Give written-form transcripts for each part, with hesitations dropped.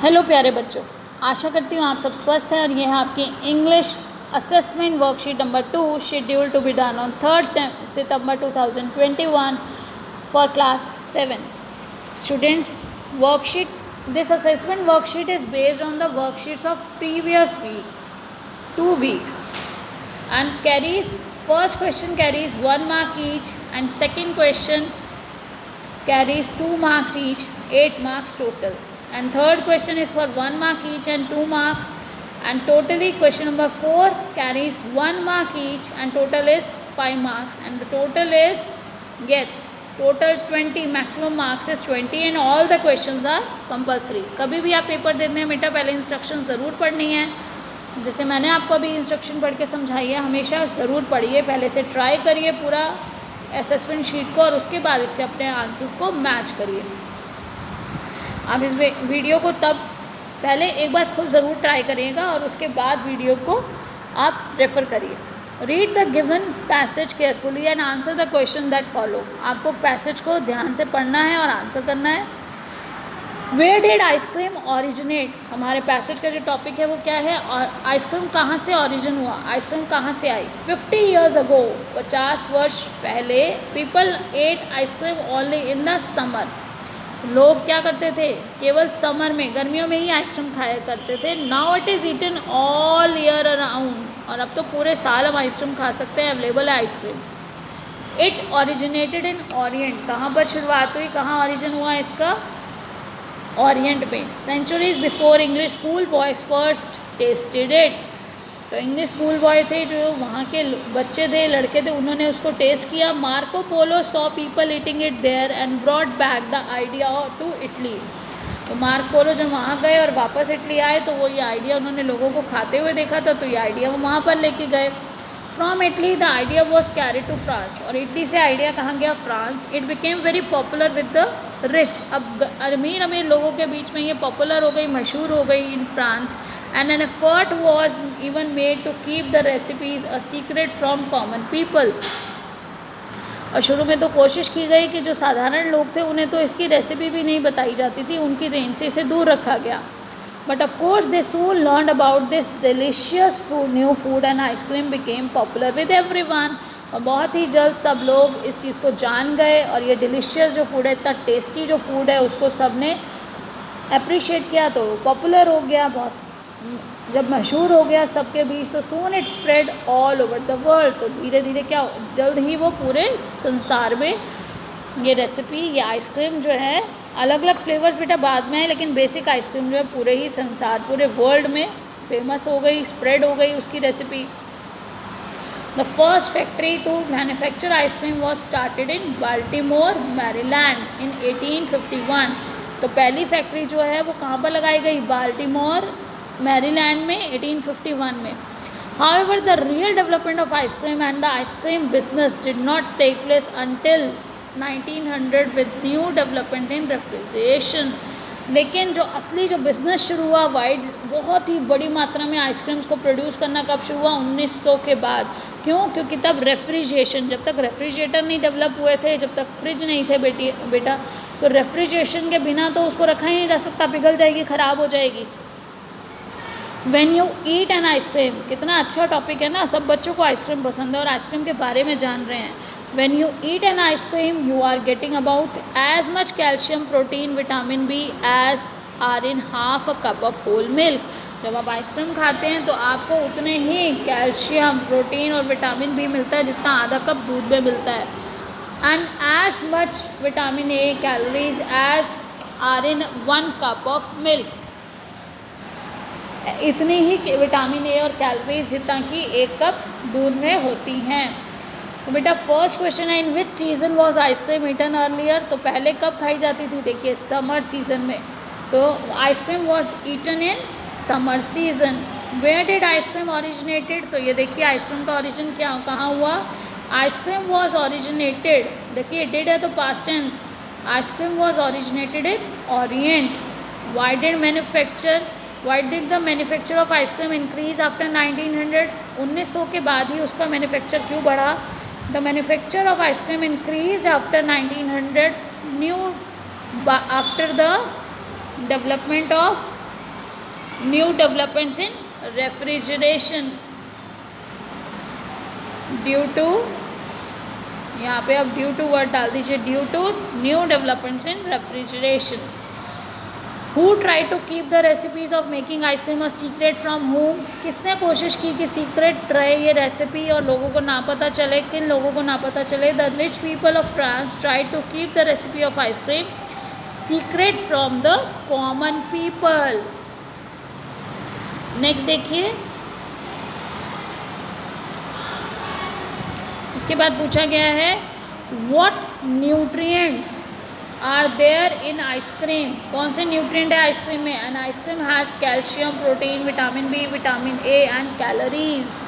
Hello प्यारे बच्चों, आशा करती हूँ आप सब स्वस्थ हैं और ये है आपकी English assessment worksheet number 2 schedule to be done on 3rd September 2021 for class 7. Students, this assessment worksheet is based on the worksheets of previous week, 2 weeks, and first question carries 1 mark each and second question carries 2 marks each, 8 marks total. And third question is for 1 mark each and 2 marks, and totally question number 4 carries 1 mark each and total is 5 marks, and the total is total 20. maximum marks is 20 and all the questions are compulsory. कभी भी आप paper देने हैं बेटा पहले instruction ज़रूर पढ़नी है, जैसे मैंने आपको अभी इंस्ट्रक्शन पढ़ के समझाई है, हमेशा ज़रूर पढ़िए, पहले से ट्राई करिए पूरा असेसमेंट शीट को और उसके बाद इससे अपने आंसर्स को मैच करिए। आप इस वीडियो को तब पहले एक बार खुद ज़रूर ट्राई करिएगा और उसके बाद वीडियो को आप रेफ़र करिए। Read the given passage carefully and answer the question that follow. आपको पैसेज को ध्यान से पढ़ना है और आंसर करना है। Where did ice cream originate? हमारे पैसेज का जो टॉपिक है वो क्या है, और आइसक्रीम कहाँ से ओरिजिन हुआ, आइसक्रीम कहाँ से आई। 50 years ago, 50 वर्ष पहले, people at ice cream only in the summer. लोग क्या करते थे, केवल समर में, गर्मियों में ही आइसक्रीम खाया करते थे। Now it is eaten all year around, और अब तो पूरे साल हम आइसक्रीम खा सकते हैं, अवेलेबल है ice cream. It originated in Orient, कहाँ पर शुरुआत हुई, कहाँ ओरिजिन हुआ इसका, ओरिएंट में। Centuries before English school boys first tested it, तो इंग्लिश स्कूल बॉय थे जो वहाँ के बच्चे थे, लड़के थे, उन्होंने उसको टेस्ट किया। Marco Polo saw people eating it there and brought back the idea to Italy, तो मार्क पोलो जब वहाँ गए और वापस इटली आए तो वो ये आइडिया उन्होंने लोगों को खाते हुए देखा था, तो ये आइडिया वो वहाँ पर लेके गए। From Italy the idea was carried to France, और इटली से आइडिया कहाँ गया, France. It became very popular with the rich, अब अमीर अमीर लोगों के बीच में ये पॉपुलर हो गई, मशहूर हो गई in France. And an effort was even made to keep the recipes a secret from common people, और शुरू में तो कोशिश की गई कि जो साधारण लोग थे उन्हें तो इसकी रेसिपी भी नहीं बताई जाती थी, उनकी रेंज से इसे दूर रखा गया। But of course they soon learned about this delicious new food and ice cream became popular with everyone, और बहुत ही जल्द सब लोग इस चीज़ को जान गए और ये डिलीशियस जो फूड है, इतना टेस्टी जो फूड है, उसको सब ने अप्रिशिएट किया, तो पॉपुलर हो गया। बहुत जब मशहूर हो गया सबके बीच, तो soon it spread all over the world, तो धीरे धीरे क्या, जल्द ही वो पूरे संसार में ये रेसिपी, ये आइसक्रीम जो है, अलग अलग फ्लेवर्स बेटा बाद में है, लेकिन बेसिक आइसक्रीम जो है पूरे ही संसार, पूरे वर्ल्ड में फेमस हो गई, स्प्रेड हो गई उसकी recipe. The first factory to manufacture ice cream was started in Baltimore Maryland in 1851, तो पहली फैक्ट्री जो है वो कहाँ पर लगाई गई, बाल्टीमोर मैरीलैंड में 1851 में। However, the real development of ice cream and the ice cream business did not take place until 1900 with new development in refrigeration. लेकिन जो असली जो बिज़नेस शुरू हुआ वाइड, बहुत ही बड़ी मात्रा में आइसक्रीम्स को प्रोड्यूस करना कब शुरू हुआ, 1900 के बाद। क्यों? क्योंकि तब रेफ्रिजरेशन, जब तक रेफ्रिजरेटर नहीं डेवलप हुए थे, जब तक फ्रिज नहीं थे बेटा, तो रेफ्रिजरेशन के बिना तो उसको रखा ही नहीं जा सकता, पिघल जाएगी, ख़राब हो जाएगी। When you eat an ice cream, कितना अच्छा टॉपिक है ना, सब बच्चों को आइसक्रीम पसंद है और आइसक्रीम के बारे में जान रहे हैं। When you eat an ice cream, you are getting about as much calcium, protein, vitamin B as are in half a cup of whole milk. जब आप आइसक्रीम खाते हैं तो आपको उतने ही कैल्शियम, प्रोटीन और विटामिन बी मिलता है जितना आधा कप दूध में मिलता है। And as much vitamin A calories as are in 1 cup of milk. इतनी ही विटामिन ए और कैलोरीज जितना कि 1 कप दूध में होती हैं। तो बेटा फर्स्ट क्वेश्चन है, in which season was ice cream eaten earlier, तो पहले कब खाई जाती थी, देखिए समर सीज़न में, तो ice cream was eaten in summer season. Where did ice cream originated, तो ये देखिए आइसक्रीम का ओरिजिन क्या कहाँ हुआ, आइसक्रीम वॉज ओरिजिनेटेड, देखिए डिड है तो past tense, ice cream was originated in orient. Why did the manufacture of ice cream increase after 1900, 1900 के बाद ही उसका मैन्युफैक्चर क्यों बढ़ा। The manufacture of ice cream increase after 1900 new after the development of new developments in refrigeration due to, यहाँ पे अब due to word डाल दीजिए, due to new developments in refrigeration. Who try to keep the recipes of making ice cream a secret from home, किसने कोशिश की कि secret रहे ये रेसिपी और लोगों को ना पता चले, किन लोगों को ना पता चले। The rich people of France try to keep the recipe of ice cream secret from the common people. Next देखिए, इसके बाद पूछा गया है what nutrients are there in ice cream, कौन से न्यूट्रिएंट है आइसक्रीम में। And ice cream has calcium, protein, vitamin B, vitamin A and calories.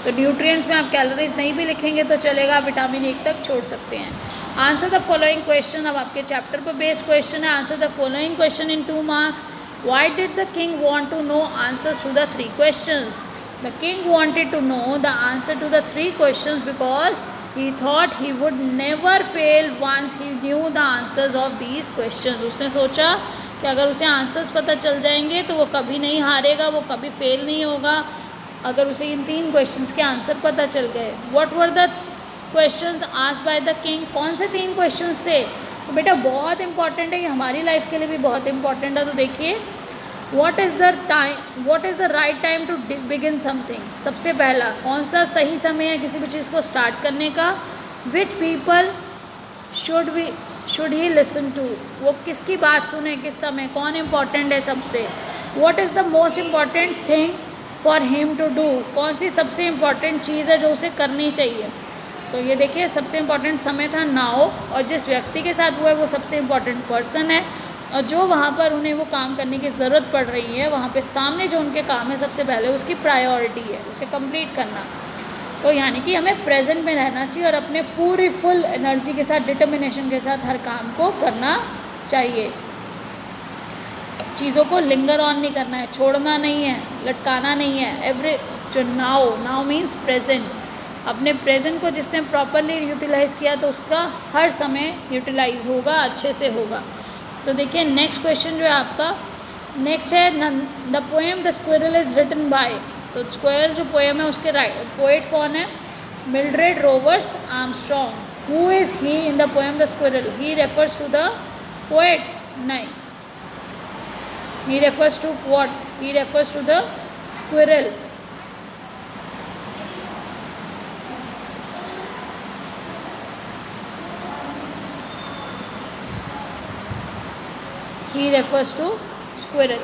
तो न्यूट्रिएंट्स में आप कैलोरीज नहीं भी लिखेंगे तो चलेगा, विटामिन ए तक छोड़ सकते हैं। आंसर द फॉलोइंग क्वेश्चन, अब आपके चैप्टर पर बेस्ड क्वेश्चन है। Answer the following question in 2 marks। Why did the king want to know answers to the 3 questions? The king wanted to know the answer to the 3 questions because he thought he would never fail once he knew the answers of these questions। उसने सोचा कि अगर उसे answers पता चल जाएंगे तो वो कभी नहीं हारेगा, वो कभी फेल नहीं होगा अगर उसे इन 3 क्वेश्चंस के आंसर पता चल गए। What were the questions asked by the king? कौन से 3 क्वेश्चंस थे? तो बेटा बहुत इंपॉर्टेंट है, ये हमारी लाइफ के लिए भी बहुत इंपॉर्टेंट है। तो देखिए, What is the right time to begin something? सबसे पहला कौन सा सही समय है किसी भी चीज़ को स्टार्ट करने का। Which people should he listen to? वो किसकी बात सुने किस समय, कौन इम्पोर्टेंट है सबसे। What is the most important thing for him to do? कौन सी सबसे इम्पॉर्टेंट चीज़ है जो उसे करनी चाहिए। तो ये देखिए, सबसे इम्पॉर्टेंट समय था नाउ, और जिस व्यक्ति के साथ हुआ है वो सबसे इम्पॉर्टेंट पर्सन है, और जो वहाँ पर उन्हें वो काम करने की ज़रूरत पड़ रही है वहाँ पे सामने जो उनके काम है सबसे पहले उसकी प्रायोरिटी है उसे कंप्लीट करना। तो यानी कि हमें प्रेजेंट में रहना चाहिए और अपने पूरी फुल एनर्जी के साथ, डिटर्मिनेशन के साथ हर काम को करना चाहिए। चीज़ों को लिंगर ऑन नहीं करना है, छोड़ना नहीं है, लटकाना नहीं है। जो नाउ मीन्स प्रेजेंट, अपने प्रेजेंट को जिसने प्रॉपरली यूटिलाइज़ किया तो उसका हर समय यूटिलाइज होगा, अच्छे से होगा। तो देखिए नेक्स्ट क्वेश्चन जो है आपका, नेक्स्ट है the poem the squirrel is written by. तो स्क्वायर जो पोएम है उसके पोएट कौन है? Mildred Rovers Armstrong. Who is he in the poem the squirrel? He refers to the poet? नहीं, he refers to what? He refers to the squirrel. He refers to squirrel।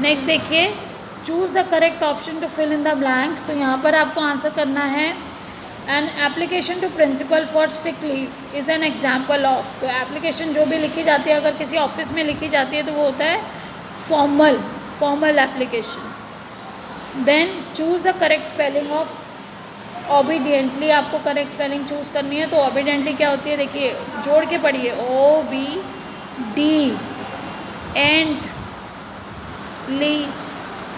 Next देखिए, choose the correct option to fill in the blanks. तो यहाँ पर आपको answer करना है an application to principal for sick leave is an example of. तो application जो भी लिखी जाती है, अगर किसी ऑफिस में लिखी जाती है तो वो होता है formal application. Then choose the correct spelling of obediently, आपको करेक्ट स्पेलिंग चूज़ करनी है। तो ओबीडियंटली क्या होती है, देखिए जोड़ के पढ़िए, OBD एंड ली।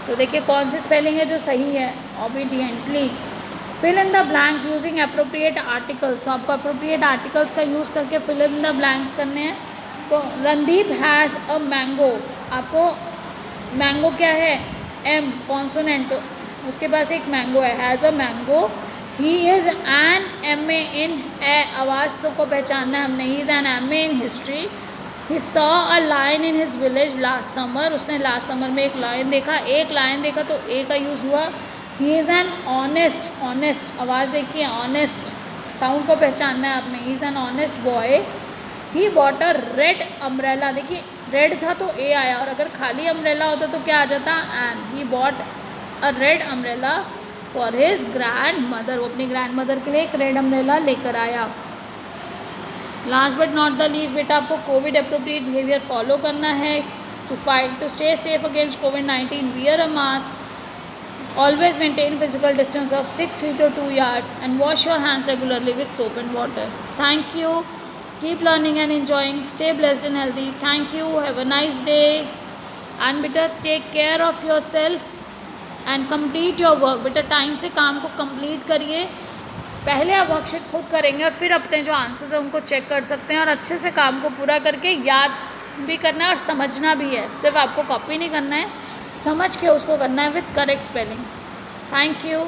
तो देखिए कौन सी स्पेलिंग है जो सही है, obediently. Fill in the blanks using appropriate articles. तो आपको अप्रोप्रिएट आर्टिकल्स का यूज़ करके फिल इन द ब्लैंक्स करने हैं। तो रणदीप हैज़ अ मैंगो, आपको मैंगो क्या है, M कॉन्सोनेंट, तो उसके पास एक मैंगो है, has a mango. He is an MA इन आवाज़ को पहचानना है हमने, ही इज़ एन MA इन हिस्ट्री। He saw a lion in his village last summer, उसने लास्ट समर में एक लायन देखा, तो ए का यूज़ हुआ। ही इज़ एन ऑनेस्ट, आवाज़ देखिए ऑनेस्ट, साउंड को पहचानना है आपने, ही is an honest boy. He bought a red umbrella, देखिए रेड था तो ए आया, और अगर खाली अम्ब्रेला होता तो क्या आ जाता, an. He bought a red umbrella for his grandmother, वो अपनी ग्रैंड मदर के लिए एक रेड अम्ब्रेला लेकर आया। Last but not the least, बेटा आपको कोविड अप्रोप्रिएट बिहेवियर फॉलो करना है टू स्टे सेफ अगेंस्ट कोविड-19। Wear a mask, always maintain physical distance of 6 feet or 2 yards and wash your hands regularly with soap and water. Thank you. Keep learning and enjoying. Stay blessed and healthy. Thank you. Have a nice day. And बेटा take care of yourself and complete your work. बेटा time से काम को complete करिए। पहले आप worksheet खुद करेंगे और फिर अपने जो आंसर्स हैं उनको चेक कर सकते हैं, और अच्छे से काम को पूरा करके याद भी करना है और समझना भी है, सिर्फ आपको कॉपी नहीं करना है, समझ के उसको करना है with correct spelling. Thank you.